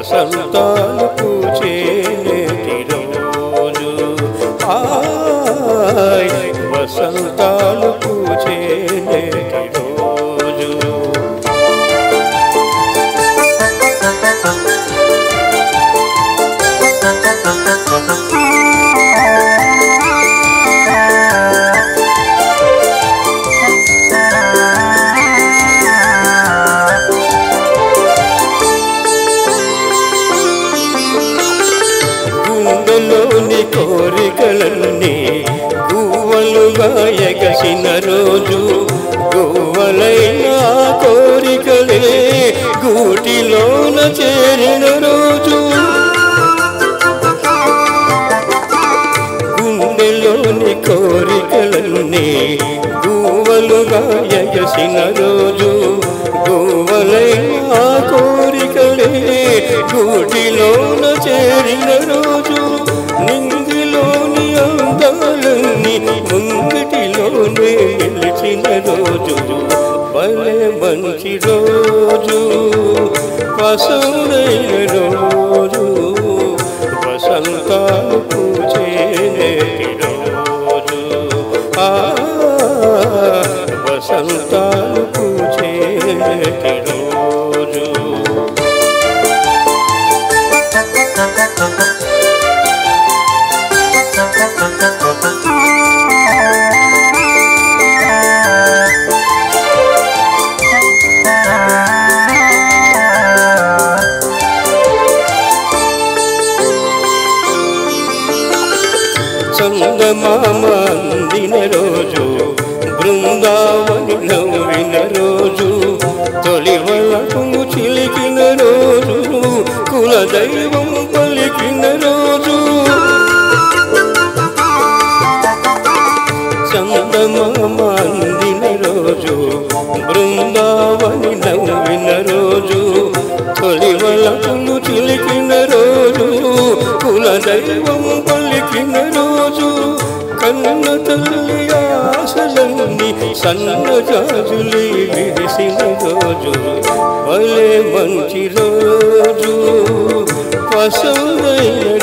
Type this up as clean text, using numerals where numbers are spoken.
వసంతాలు పూచే నేటి రోజు హాయ్ వసంతాలు పూచే నేటి రోజు గుండెలోని కోరికలన్నీ గువ్వలుగా ఎగసిన రోజు గువ్వలైన కోరికలే గూటిలోన చేరిన రోజు గుండెలోని కోరికలన్నీ గువ్వలుగా ఎగసిన రోజు గువ్వలైన కోరికలే గూటిలోన చేరిన రోజు నింగిలోని అందాలన్నీ ముంగిటిలోనే నిలిచిన రోజు భలే మంచి రోజు పసందైన రోజు వసంతాలు పూచే నేటి రోజు వసంతాలు పూచే నేటి రోజు చందమామ అందిన రోజు బృందావని నవ్విన రోజు తొలి వలపును చిలికిన రోజు కులదైవం పలికిన రోజు చందమామ అందిన రోజు బృందావని నవ్విన రోజు తొలి వలపును చిలికిన రోజు కులదైవం పలికిన రోజు కన్న తల్లి ఆశలన్నీ సన్నజాజులే విరిసిన రోజు భలే మంచి రోజు పసందైన